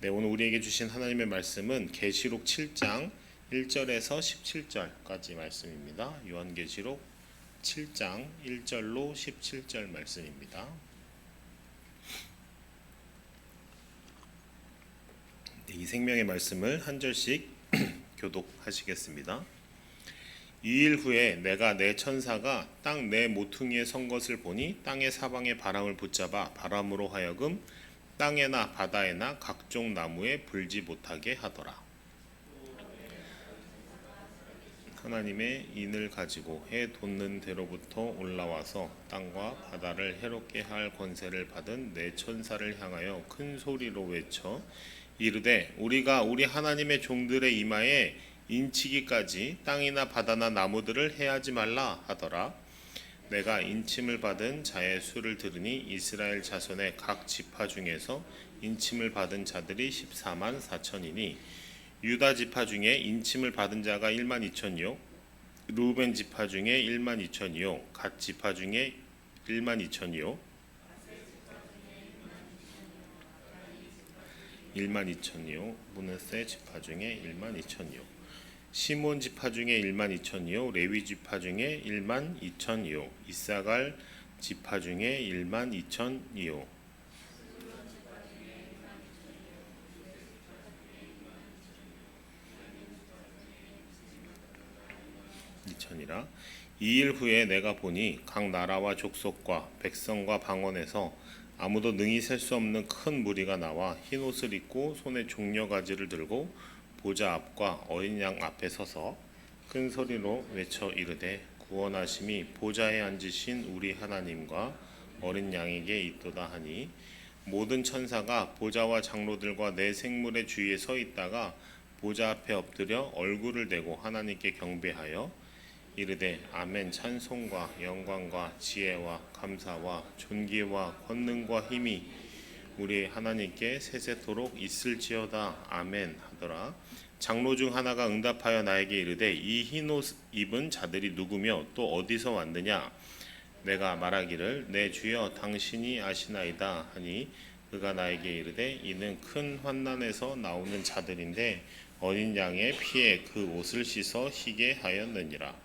네, 오늘 우리에게 주신 하나님의 말씀은 계시록 7장 1절에서 17절까지 말씀입니다. 요한계시록 7장 1절로 17절 말씀입니다. 이 생명의 말씀을 한 절씩 교독하시겠습니다. 2일 후에 내가 내 천사가 땅 내 모퉁이에 선 것을 보니 땅의 사방에 바람을 붙잡아 바람으로 하여금 땅에나 바다에나 각종 나무에 불지 못하게 하더라. 하나님의 인을 가지고 해 돋는 데로부터 올라와서 땅과 바다를 해롭게 할 권세를 받은 내 천사를 향하여 큰 소리로 외쳐 이르되 우리가 우리 하나님의 종들의 이마에 인치기까지 땅이나 바다나 나무들을 해하지 말라 하더라. 내가 인침을 받은 자의 수를 들으니 이스라엘 자손의 각 지파 중에서 인침을 받은 자들이 14만 4천이니 유다 지파 중에 인침을 받은 자가 1만 2천이요 루벤 지파 중에 1만 2천이요 갓 지파 중에 1만 2천이요 1만 2천이요 므낫세 지파 중에 1만 2천이요 시몬 지파 중에 1만 2천이요 레위 지파 중에 1만 2천이요 이사갈 지파 중에 1만 2천이요 2천이라 2일 후에 내가 보니 각 나라와 족속과 백성과 방언에서 아무도 능히 셀 수 없는 큰 무리가 나와 흰 옷을 입고 손에 종려가지를 들고 보좌 앞과 어린 양 앞에 서서 큰 소리로 외쳐 이르되 구원하심이 보좌에 앉으신 우리 하나님과 어린 양에게 있도다 하니 모든 천사가 보좌와 장로들과 내 생물의 주위에 서 있다가 보좌 앞에 엎드려 얼굴을 대고 하나님께 경배하여 이르되 아멘 찬송과 영광과 지혜와 감사와 존귀와 권능과 힘이 우리 하나님께 세세토록 있을지어다 아멘 하더라. 장로 중 하나가 응답하여 나에게 이르되 이 흰 옷 입은 자들이 누구며 또 어디서 왔느냐. 내가 말하기를 내 주여 당신이 아시나이다 하니 그가 나에게 이르되 이는 큰 환난에서 나오는 자들인데 어린 양의 피에 그 옷을 씻어 희게 하였느니라.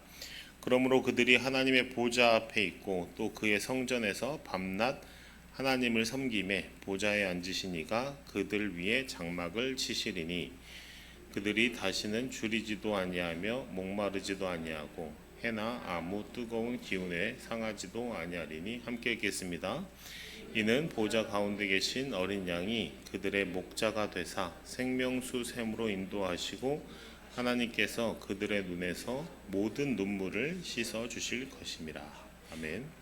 그러므로 그들이 하나님의 보좌 앞에 있고 또 그의 성전에서 밤낮 하나님을 섬김에 보좌에 앉으신 이가 그들 위에 장막을 치시리니 그들이 다시는 줄이지도 아니하며 목마르지도 아니하고 해나 아무 뜨거운 기운에 상하지도 아니하리니 함께 읽겠습니다. 이는 보좌 가운데 계신 어린 양이 그들의 목자가 되사 생명수 샘으로 인도하시고 하나님께서 그들의 눈에서 모든 눈물을 씻어 주실 것임이라. 아멘.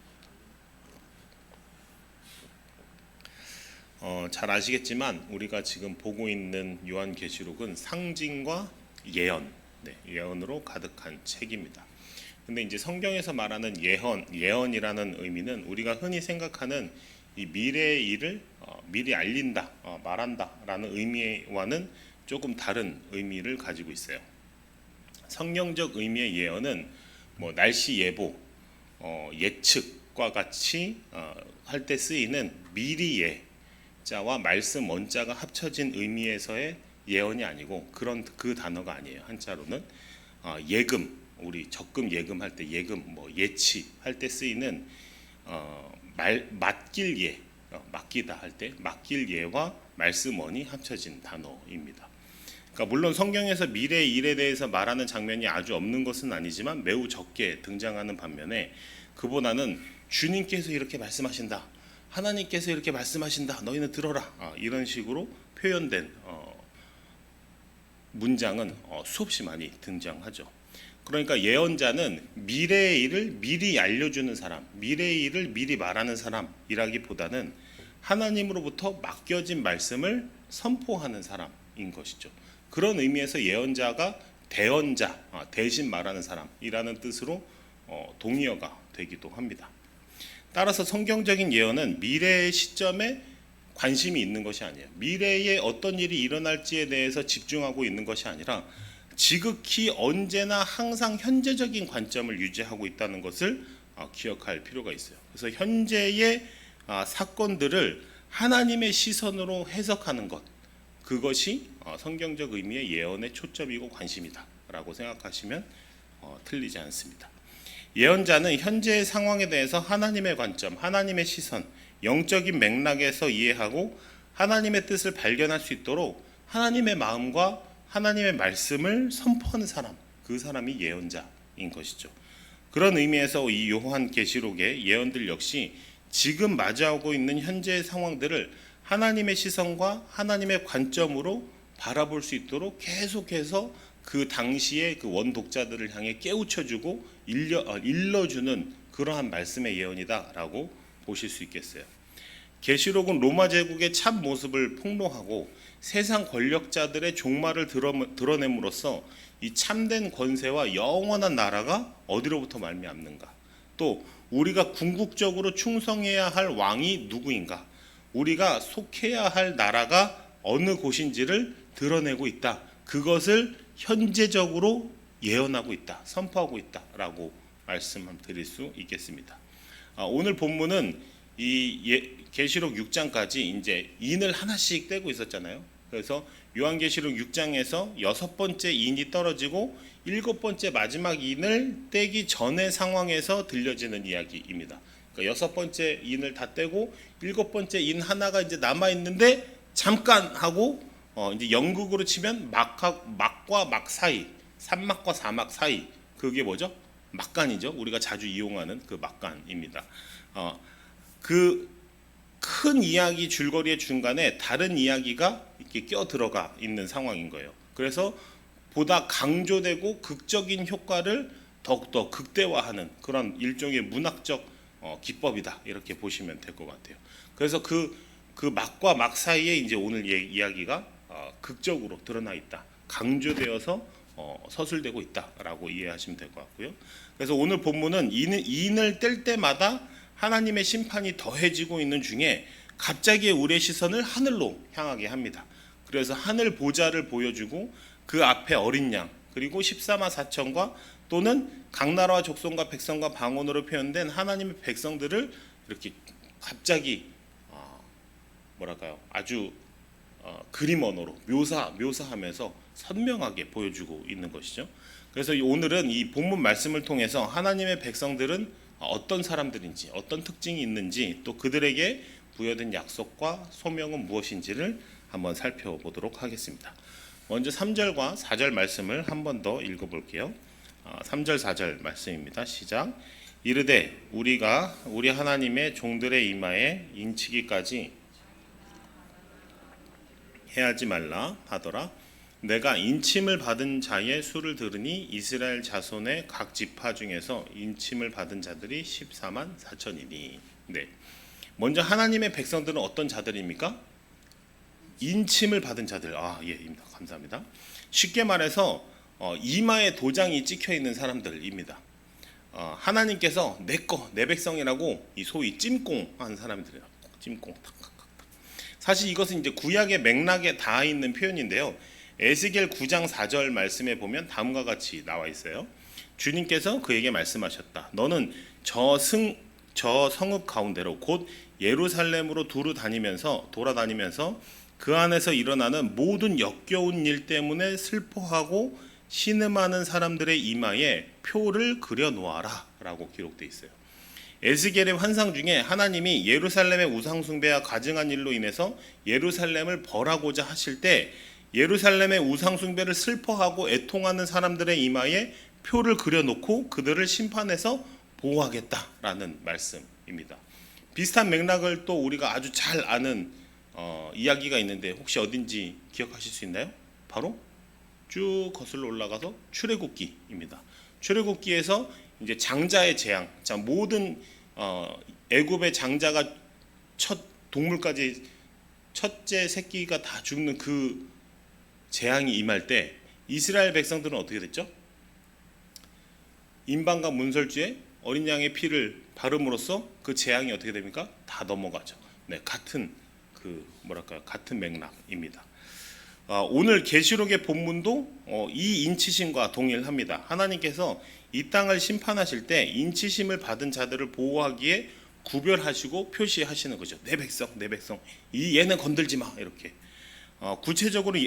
잘 아시겠지만 우리가 지금 보고 있는 요한계시록은 상징과 예언, 예언으로 가득한 책입니다. 근데 이제 성경에서 말하는 예언이라는 의미는 우리가 흔히 생각하는 이 미래의 일을 미리 알린다, 말한다라는 의미와는 조금 다른 의미를 가지고 있어요. 성경적 의미의 예언은 뭐 날씨 예보, 예측과 같이 할 때 쓰이는 미리 자와 말씀 원자가 합쳐진 의미에서의 예언이 아니고 그 단어가 아니에요. 한자로는 예금, 우리 적금 예금할 때 예금, 뭐 예치할 때 쓰이는 맡길 예, 맡기다 할 때 맡길 예와 말씀원이 합쳐진 단어입니다. 그러니까 물론 성경에서 미래의 일에 대해서 말하는 장면이 아주 없는 것은 아니지만 매우 적게 등장하는 반면에 그보다는 주님께서 이렇게 말씀하신다. 하나님께서 이렇게 말씀하신다. 너희는 들어라. 이런 식으로 표현된 문장은 수없이 많이 등장하죠. 그러니까 예언자는 미래의 일을 미리 알려주는 사람, 미래의 일을 미리 말하는 사람이라기보다는 하나님으로부터 맡겨진 말씀을 선포하는 사람인 것이죠. 그런 의미에서 예언자가 대언자, 대신 말하는 사람이라는 뜻으로 동의어가 되기도 합니다. 따라서 성경적인 예언은 미래의 시점에 관심이 있는 것이 아니에요. 미래에 어떤 일이 일어날지에 대해서 집중하고 있는 것이 아니라 지극히 언제나 항상 현재적인 관점을 유지하고 있다는 것을 기억할 필요가 있어요. 그래서 현재의 사건들을 하나님의 시선으로 해석하는 것, 그것이 성경적 의미의 예언의 초점이고 관심이다라고 생각하시면 틀리지 않습니다. 예언자는 현재의 상황에 대해서 하나님의 관점, 하나님의 시선, 영적인 맥락에서 이해하고 하나님의 뜻을 발견할 수 있도록 하나님의 마음과 하나님의 말씀을 선포하는 사람, 그 사람이 예언자인 것이죠. 그런 의미에서 이 요한계시록의 예언들 역시 지금 마주하고 있는 현재의 상황들을 하나님의 시선과 하나님의 관점으로 바라볼 수 있도록 계속해서 그 당시의 그 원독자들을 향해 깨우쳐주고 일러주는 그러한 말씀의 예언이다라고 보실 수 있겠어요. 계시록은 로마 제국의 참 모습을 폭로하고 세상 권력자들의 종말을 드러냄으로써 이 참된 권세와 영원한 나라가 어디로부터 말미암는가, 또 우리가 궁극적으로 충성해야 할 왕이 누구인가, 우리가 속해야 할 나라가 어느 곳인지를 드러내고 있다. 그것을 현재적으로 예언하고 있다, 선포하고 있다라고 말씀드릴 수 있겠습니다. 오늘 본문은 이 계시록 6장까지 이제 인을 하나씩 떼고 있었잖아요. 그래서 요한계시록 6장에서 6번째 인이 떨어지고 7번째 마지막 인을 떼기 전의 상황에서 들려지는 이야기입니다. 그러니까 6번째 인을 다 떼고 7번째 인 하나가 이제 남아 있는데 잠깐 하고 이제 연극으로 치면 막과 막 사이, 산막과 사막 사이, 그게 뭐죠? 막간이죠. 우리가 자주 이용하는 그 막간입니다. 그 큰 이야기 줄거리의 중간에 다른 이야기가 이렇게 껴 들어가 있는 상황인 거예요. 그래서 보다 강조되고 극적인 효과를 더욱더 극대화하는 그런 일종의 문학적 기법이다, 이렇게 보시면 될 것 같아요. 그래서 그 막과 막 사이에 이제 오늘 이야기가 극적으로 드러나 있다, 강조되어서 서술되고 있다라고 이해하시면 될 것 같고요. 그래서 오늘 본문은 인을 뗄 때마다 하나님의 심판이 더해지고 있는 중에 갑자기 우리의 시선을 하늘로 향하게 합니다. 그래서 하늘 보좌를 보여주고 그 앞에 어린 양, 그리고 14만 4천과 또는 각 나라와 족속과 백성과 방언으로 표현된 하나님의 백성들을 이렇게 갑자기 아주 그림 언어로 묘사하면서 선명하게 보여주고 있는 것이죠. 그래서 오늘은 이 본문 말씀을 통해서 하나님의 백성들은 어떤 사람들인지, 어떤 특징이 있는지, 또 그들에게 부여된 약속과 소명은 무엇인지를 한번 살펴보도록 하겠습니다. 먼저 3절과 4절 말씀을 한 번 더 읽어볼게요. 3절 4절 말씀입니다. 시작. 이르되 우리가 우리 하나님의 종들의 이마에 인치기까지 해하지 말라 하더라. 내가 인침을 받은 자의 수를 들으니 이스라엘 자손의 각 지파 중에서 인침을 받은 자들이 14만 4천이니. 네. 먼저 하나님의 백성들은 어떤 자들입니까? 인침을 받은 자들. 예입니다. 감사합니다. 쉽게 말해서 이마에 도장이 찍혀 있는 사람들입니다. 하나님께서 내 백성이라고 이 소위 찜공한 사람들이에요. 찜공. 사실 이것은 이제 구약의 맥락에 닿아 있는 표현인데요. 에스겔 9장 4절 말씀에 보면 다음과 같이 나와 있어요. 주님께서 그에게 말씀하셨다. 너는 저 성읍 가운데로 곧 예루살렘으로 돌아다니면서 그 안에서 일어나는 모든 역겨운 일 때문에 슬퍼하고 신음하는 사람들의 이마에 표를 그려 놓아라 라고 기록되어 있어요. 에스겔의 환상 중에 하나님이 예루살렘의 우상 숭배와 가증한 일로 인해서 예루살렘을 벌하고자 하실 때 예루살렘의 우상 숭배를 슬퍼하고 애통하는 사람들의 이마에 표를 그려놓고 그들을 심판해서 보호하겠다라는 말씀입니다. 비슷한 맥락을 또 우리가 아주 잘 아는 이야기가 있는데 혹시 어딘지 기억하실 수 있나요? 바로 쭉 거슬러 올라가서 출애굽기입니다. 출애굽기에서 이제 장자의 재앙, 모든 애굽의 장자가 첫 동물까지 첫째 새끼가 다 죽는 그 재앙이 임할 때 이스라엘 백성들은 어떻게 됐죠? 임방과 문설주에 어린 양의 피를 바름으로써 그 재앙이 어떻게 됩니까? 다 넘어가죠. 네, 같은 맥락입니다. 오늘 계시록의 본문도 이 인치심과 동일합니다. 하나님께서 이 땅을 심판하실 때 인치심을 받은 자들을 보호하기에 구별하시고 표시하시는 거죠. 내 백성, 얘는 건들지 마, 이렇게. 구체적으로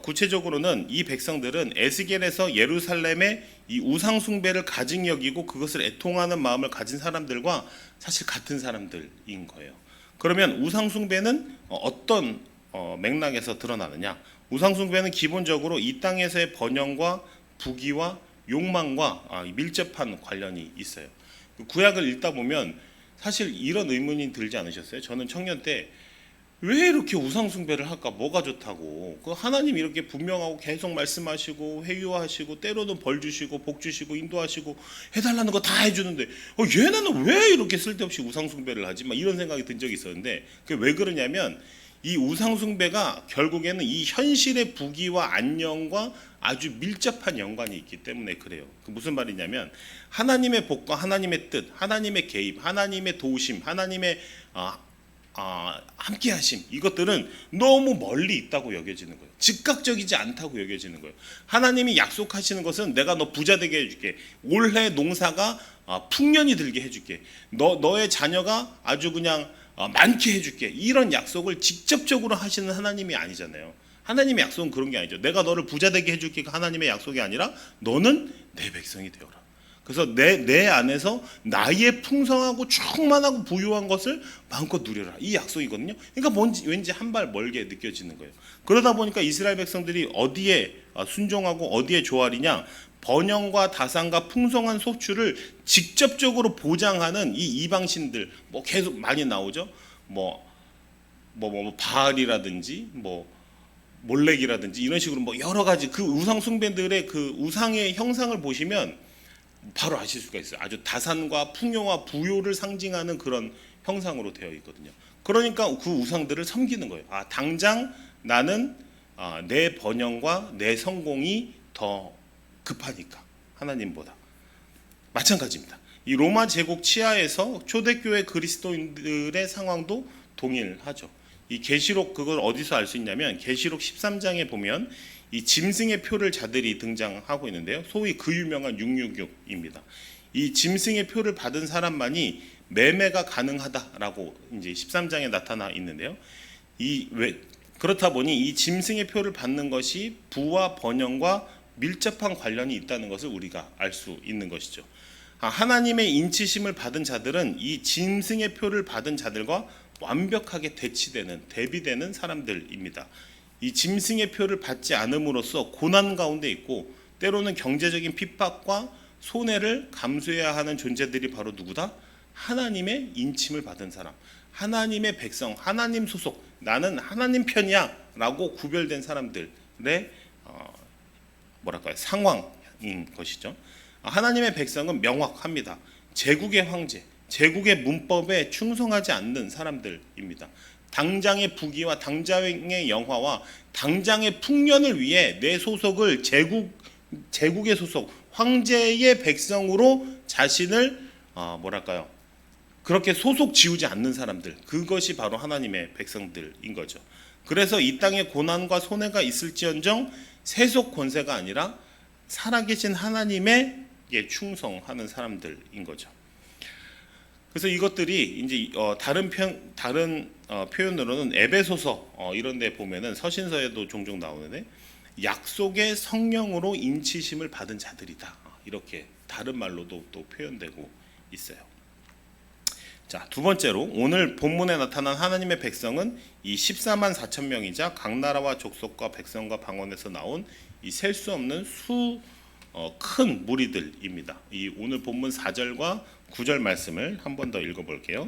구체적으로는 이 백성들은 에스겔에서 예루살렘의 이 우상 숭배를 가증 여기고 그것을 애통하는 마음을 가진 사람들과 사실 같은 사람들인 거예요. 그러면 우상 숭배는 어떤 맥락에서 드러나느냐? 우상 숭배는 기본적으로 이 땅에서의 번영과 부귀와 욕망과 밀접한 관련이 있어요. 구약을 읽다 보면 사실 이런 의문이 들지 않으셨어요? 저는 청년 때 왜 이렇게 우상 숭배를 할까? 뭐가 좋다고? 그 하나님 이렇게 분명하고 계속 말씀하시고 회유하시고 때로는 벌 주시고 복 주시고 인도하시고 해달라는 거 다 해주는데 얘네는 왜 이렇게 쓸데없이 우상 숭배를 하지? 막 이런 생각이 든 적이 있었는데 그게 왜 그러냐면 이 우상 숭배가 결국에는 이 현실의 부귀와 안녕과 아주 밀접한 연관이 있기 때문에 그래요. 그 무슨 말이냐면 하나님의 복과 하나님의 뜻, 하나님의 개입, 하나님의 도우심, 하나님의 함께하심, 이것들은 너무 멀리 있다고 여겨지는 거예요. 즉각적이지 않다고 여겨지는 거예요. 하나님이 약속하시는 것은 내가 너 부자 되게 해줄게, 올해 농사가 풍년이 들게 해줄게, 너의 자녀가 아주 그냥 많게 해줄게, 이런 약속을 직접적으로 하시는 하나님이 아니잖아요. 하나님의 약속은 그런 게 아니죠. 내가 너를 부자 되게 해줄게가 하나님의 약속이 아니라 너는 내 백성이 되어라. 그래서 내 안에서 나의 풍성하고 충만하고 부유한 것을 마음껏 누려라, 이 약속이거든요. 그러니까 왠지 한 발 멀게 느껴지는 거예요. 그러다 보니까 이스라엘 백성들이 어디에 순종하고 어디에 조아리냐? 번영과 다산과 풍성한 소출을 직접적으로 보장하는 이 이방신들, 계속 많이 나오죠. 바알이라든지 몰렉이라든지 이런 식으로 여러 가지 그 우상 숭배들의 그 우상의 형상을 보시면 바로 아실 수가 있어요. 아주 다산과 풍요와 부요를 상징하는 그런 형상으로 되어 있거든요. 그러니까 그 우상들을 섬기는 거예요. 당장 나는 내 번영과 내 성공이 더 급하니까 하나님보다. 마찬가지입니다. 이 로마 제국 치하에서 초대교회 그리스도인들의 상황도 동일하죠. 이 계시록, 그걸 어디서 알 수 있냐면 계시록 13장에 보면 이 짐승의 표를 자들이 등장하고 있는데요. 소위 그 유명한 666입니다. 이 짐승의 표를 받은 사람만이 매매가 가능하다라고 이제 13장에 나타나 있는데요. 그렇다 보니 이 짐승의 표를 받는 것이 부와 번영과 밀접한 관련이 있다는 것을 우리가 알 수 있는 것이죠. 하나님의 인치심을 받은 자들은 이 짐승의 표를 받은 자들과 완벽하게 대비되는 사람들입니다. 이 짐승의 표를 받지 않음으로써 고난 가운데 있고 때로는 경제적인 핍박과 손해를 감수해야 하는 존재들이 바로 누구다? 하나님의 인침을 받은 사람, 하나님의 백성, 하나님 소속, 나는 하나님 편이야 라고 구별된 사람들의 상황인 것이죠. 하나님의 백성은 명확합니다. 제국의 황제, 제국의 문법에 충성하지 않는 사람들입니다. 당장의 부귀와 당장의 영화와 당장의 풍년을 위해 내 소속을 제국의 소속, 황제의 백성으로 자신을 그렇게 소속 지우지 않는 사람들, 그것이 바로 하나님의 백성들인 거죠. 그래서 이 땅에 고난과 손해가 있을지언정 세속 권세가 아니라 살아계신 하나님에게 충성하는 사람들인 거죠. 그래서 이것들이 이제 다른 표현으로는 에베소서 이런 데 보면은 서신서에도 종종 나오는데 약속의 성령으로 인치심을 받은 자들이다, 이렇게 다른 말로도 또 표현되고 있어요. 자, 두 번째로 오늘 본문에 나타난 하나님의 백성은 이 14만 4천 명이자 각 나라와 족속과 백성과 방언에서 나온 이 셀 수 없는 큰 무리들입니다. 이 오늘 본문 4절과 9절 말씀을 한 번 더 읽어볼게요.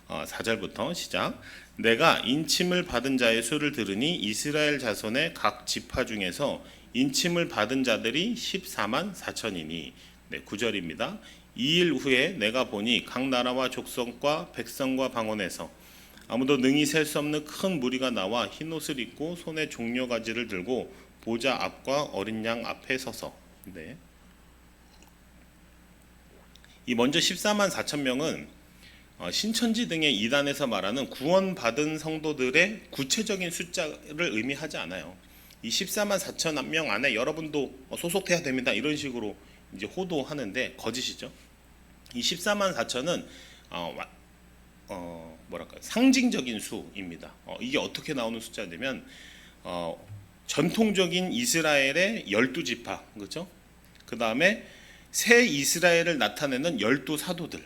4절부터 시작. 내가 인침을 받은 자의 수를 들으니 이스라엘 자손의 각 지파 중에서 인침을 받은 자들이 14만 4천이니. 9절입니다. 2일 후에 내가 보니 각 나라와 족속과 백성과 방언에서 아무도 능히 셀 수 없는 큰 무리가 나와 흰 옷을 입고 손에 종려가지를 들고 보좌 앞과 어린 양 앞에 서서. 이 먼저 14만 4천 명은 신천지 등의 이단에서 말하는 구원받은 성도들의 구체적인 숫자를 의미하지 않아요. 이 14만 4천 명 안에 여러분도 소속돼야 됩니다, 이런 식으로 이제 호도하는데 거짓이죠. 이 14만 4천은 뭐랄까요, 상징적인 수입니다. 이게 어떻게 나오는 숫자냐면 전통적인 이스라엘의 12지파, 그렇죠? 그 다음에 새 이스라엘을 나타내는 12사도들을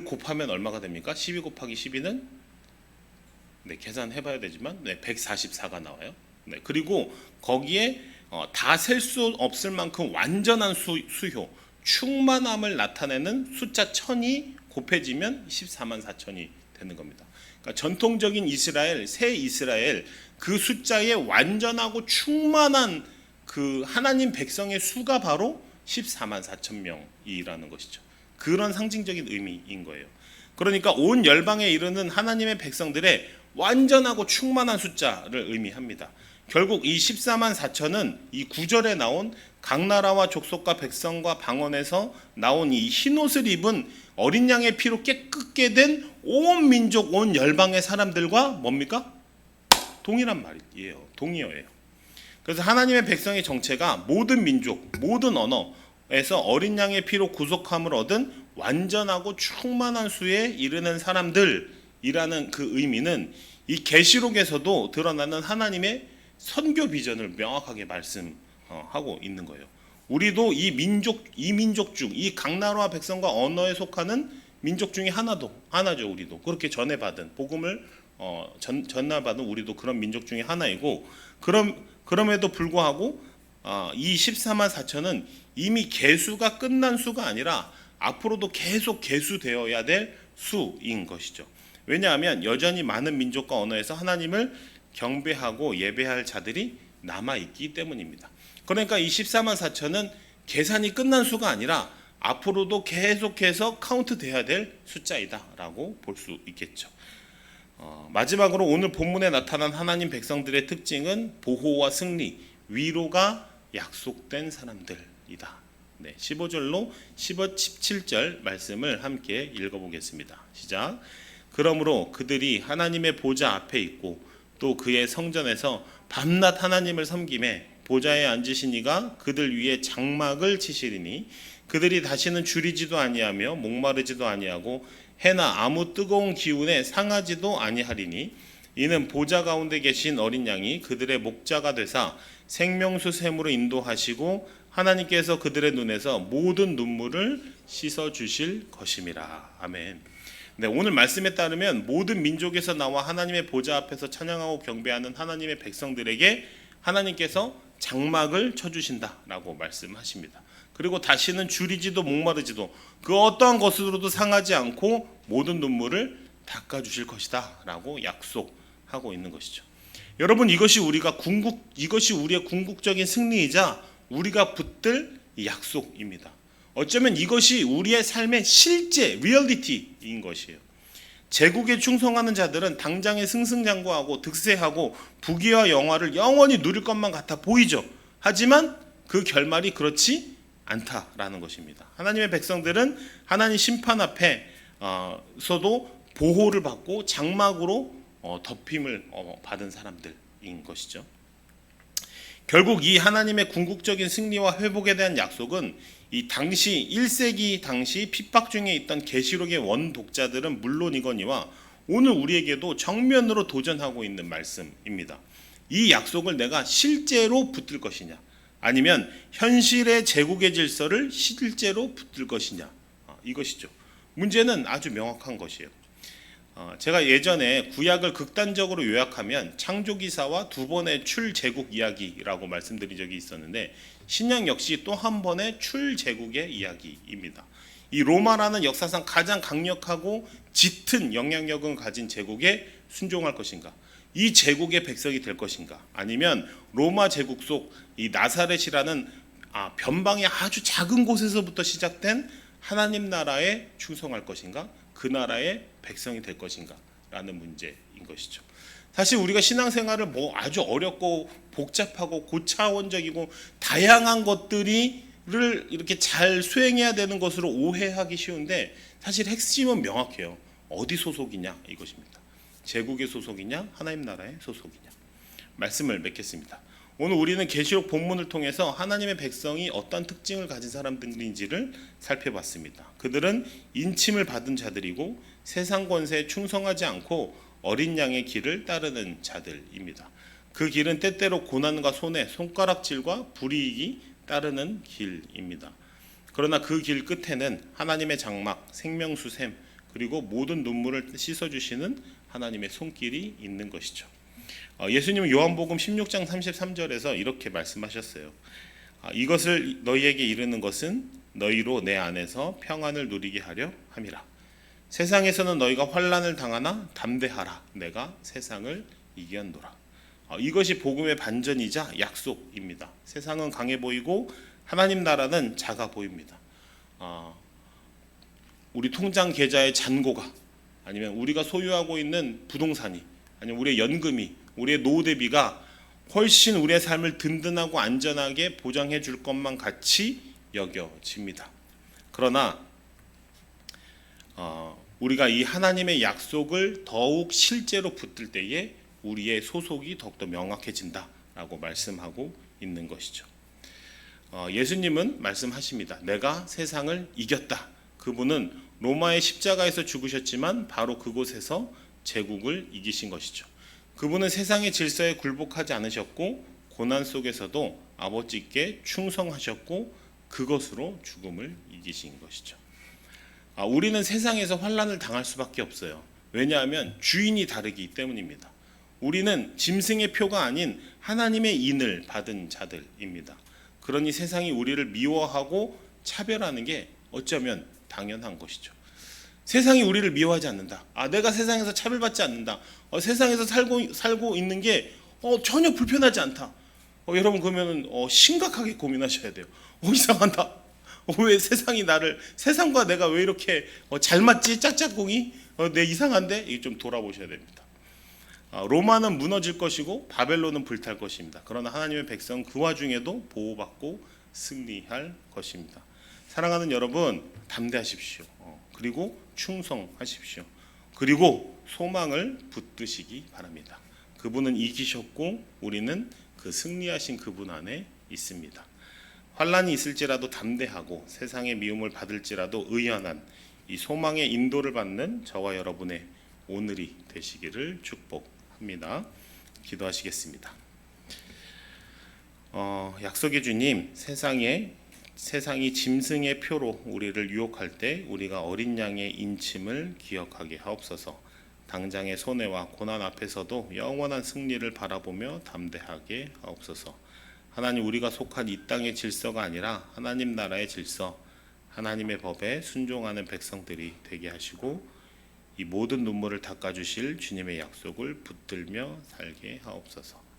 곱하면 얼마가 됩니까? 12 곱하기 12는 네, 계산해봐야 되지만 네, 144가 나와요. 네, 그리고 거기에 다 셀 수 없을 만큼 완전한 수효, 충만함을 나타내는 숫자 1000이 곱해지면 14만 4천이 되는 겁니다. 그러니까 전통적인 이스라엘, 새 이스라엘 그 숫자의 완전하고 충만한 그 하나님 백성의 수가 바로 14만 4천 명이라는 것이죠. 그런 상징적인 의미인 거예요. 그러니까 온 열방에 이르는 하나님의 백성들의 완전하고 충만한 숫자를 의미합니다. 결국 이 14만 4천은 이 9절에 나온 각 나라와 족속과 백성과 방언에서 나온 이 흰옷을 입은 어린 양의 피로 깨끗게 된 온 민족, 온 열방의 사람들과 뭡니까? 동일한 말이에요. 동의어예요. 그래서 하나님의 백성의 정체가 모든 민족, 모든 언어에서 어린 양의 피로 구속함을 얻은 완전하고 충만한 수에 이르는 사람들이라는 그 의미는 이 계시록에서도 드러나는 하나님의 선교 비전을 명확하게 말씀하고 있는 거예요. 우리도 이 민족 중, 이 각 나라와 백성과 언어에 속하는 민족 중에 하나죠. 우리도 그렇게 전해받은 복음을 전달받은 우리도 그런 민족 중에 하나이고, 그럼에도 불구하고 이 14만 4천은 이미 계수가 끝난 수가 아니라 앞으로도 계속 계수되어야 될 수인 것이죠. 왜냐하면 여전히 많은 민족과 언어에서 하나님을 경배하고 예배할 자들이 남아있기 때문입니다. 그러니까 이 14만 4천은 계산이 끝난 수가 아니라 앞으로도 계속해서 카운트 돼야 될 숫자이다라고 볼 수 있겠죠. 마지막으로 오늘 본문에 나타난 하나님 백성들의 특징은 보호와 승리, 위로가 약속된 사람들이다. 네, 15절로 17절 말씀을 함께 읽어보겠습니다. 시작. 그러므로 그들이 하나님의 보좌 앞에 있고 또 그의 성전에서 밤낮 하나님을 섬김에 보좌에 앉으신 이가 그들 위에 장막을 치시리니 그들이 다시는 줄이지도 아니하며 목마르지도 아니하고 해나 아무 뜨거운 기운에 상하지도 아니하리니 이는 보좌 가운데 계신 어린 양이 그들의 목자가 되사 생명수 샘으로 인도하시고 하나님께서 그들의 눈에서 모든 눈물을 씻어 주실 것임이라. 아멘. 네, 오늘 말씀에 따르면 모든 민족에서 나와 하나님의 보좌 앞에서 찬양하고 경배하는 하나님의 백성들에게 하나님께서 장막을 쳐주신다라고 말씀하십니다. 그리고 다시는 줄이지도 목마르지도 그 어떠한 것으로도 상하지 않고 모든 눈물을 닦아주실 것이다 라고 약속하고 있는 것이죠. 여러분, 이것이 우리의 궁극적인 승리이자 우리가 붙들 약속입니다. 어쩌면 이것이 우리의 삶의 실제 리얼리티인 것이에요. 제국에 충성하는 자들은 당장에 승승장구하고 득세하고 부귀와 영화를 영원히 누릴 것만 같아 보이죠. 하지만 그 결말이 그렇지 않다라는 것입니다. 하나님의 백성들은 하나님 심판 앞에서도 보호를 받고 장막으로 덮임을 받은 사람들인 것이죠. 결국 이 하나님의 궁극적인 승리와 회복에 대한 약속은 이 당시 1세기 당시 핍박 중에 있던 계시록의 원독자들은 물론이거니와 오늘 우리에게도 정면으로 도전하고 있는 말씀입니다. 이 약속을 내가 실제로 붙들 것이냐, 아니면 현실의 제국의 질서를 실제로 붙들 것이냐, 이것이죠. 문제는 아주 명확한 것이에요. 제가 예전에 구약을 극단적으로 요약하면 창조기사와 두 번의 출제국 이야기라고 말씀드린 적이 있었는데, 신약 역시 또 한 번의 출제국의 이야기입니다. 이 로마라는 역사상 가장 강력하고 짙은 영향력을 가진 제국에 순종할 것인가, 이 제국의 백성이 될 것인가, 아니면 로마 제국 속 이 나사렛이라는 변방의 아주 작은 곳에서부터 시작된 하나님 나라에 충성할 것인가, 그 나라의 백성이 될 것인가 라는 문제인 것이죠. 사실 우리가 신앙생활을 아주 어렵고 복잡하고 고차원적이고 다양한 것들을 이렇게 잘 수행해야 되는 것으로 오해하기 쉬운데, 사실 핵심은 명확해요. 어디 소속이냐 이것입니다. 제국의 소속이냐 하나님 나라의 소속이냐. 말씀을 맺겠습니다. 오늘 우리는 계시록 본문을 통해서 하나님의 백성이 어떤 특징을 가진 사람들인지를 살펴봤습니다. 그들은 인침을 받은 자들이고 세상 권세에 충성하지 않고 어린 양의 길을 따르는 자들입니다. 그 길은 때때로 고난과 손해, 손가락질과 불이익이 따르는 길입니다. 그러나 그 길 끝에는 하나님의 장막, 생명수샘, 그리고 모든 눈물을 씻어주시는 하나님의 손길이 있는 것이죠. 예수님은 요한복음 16장 33절에서 이렇게 말씀하셨어요. 이것을 너희에게 이르는 것은 너희로 내 안에서 평안을 누리게 하려 함이라. 세상에서는 너희가 환난을 당하나 담대하라. 내가 세상을 이겼노라. 이것이 복음의 반전이자 약속입니다. 세상은 강해 보이고 하나님 나라는 작아 보입니다. 우리 통장 계좌의 잔고가, 아니면 우리가 소유하고 있는 부동산이, 아니면 우리의 연금이, 우리의 노후 대비가 훨씬 우리의 삶을 든든하고 안전하게 보장해 줄 것만 같이 여겨집니다. 그러나 우리가 이 하나님의 약속을 더욱 실제로 붙들 때에 우리의 소속이 더욱더 명확해진다라고 말씀하고 있는 것이죠. 예수님은 말씀하십니다. 내가 세상을 이겼다. 그분은 로마의 십자가에서 죽으셨지만 바로 그곳에서 제국을 이기신 것이죠. 그분은 세상의 질서에 굴복하지 않으셨고 고난 속에서도 아버지께 충성하셨고 그것으로 죽음을 이기신 것이죠. 우리는 세상에서 환난을 당할 수밖에 없어요. 왜냐하면 주인이 다르기 때문입니다. 우리는 짐승의 표가 아닌 하나님의 인을 받은 자들입니다. 그러니 세상이 우리를 미워하고 차별하는 게 어쩌면 당연한 것이죠. 세상이 우리를 미워하지 않는다. 내가 세상에서 차별받지 않는다. 세상에서 살고 있는 게 전혀 불편하지 않다. 여러분 그러면 심각하게 고민하셔야 돼요. 이상하다. 왜 세상과 내가 왜 이렇게 잘 맞지? 짝짝꿍이? 내 이상한데? 이게 좀 돌아보셔야 됩니다. 로마는 무너질 것이고 바벨론은 불탈 것입니다. 그러나 하나님의 백성 그 와중에도 보호받고 승리할 것입니다. 사랑하는 여러분, 담대하십시오. 그리고 충성하십시오. 그리고 소망을 붙드시기 바랍니다. 그분은 이기셨고 우리는 그 승리하신 그분 안에 있습니다. 환난이 있을지라도 담대하고 세상의 미움을 받을지라도 의연한 이 소망의 인도를 받는 저와 여러분의 오늘이 되시기를 축복합니다. 기도하시겠습니다. 약속의 주님, 세상이 짐승의 표로 우리를 유혹할 때 우리가 어린 양의 인침을 기억하게 하옵소서. 당장의 손해와 고난 앞에서도 영원한 승리를 바라보며 담대하게 하옵소서. 하나님, 우리가 속한 이 땅의 질서가 아니라 하나님 나라의 질서, 하나님의 법에 순종하는 백성들이 되게 하시고 이 모든 눈물을 닦아주실 주님의 약속을 붙들며 살게 하옵소서.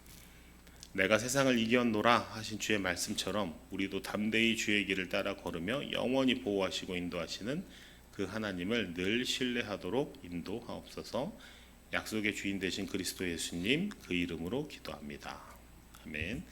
내가 세상을 이겼노라 하신 주의 말씀처럼 우리도 담대히 주의 길을 따라 걸으며 영원히 보호하시고 인도하시는 그 하나님을 늘 신뢰하도록 인도하옵소서. 약속의 주인 되신 그리스도 예수님 그 이름으로 기도합니다. 아멘.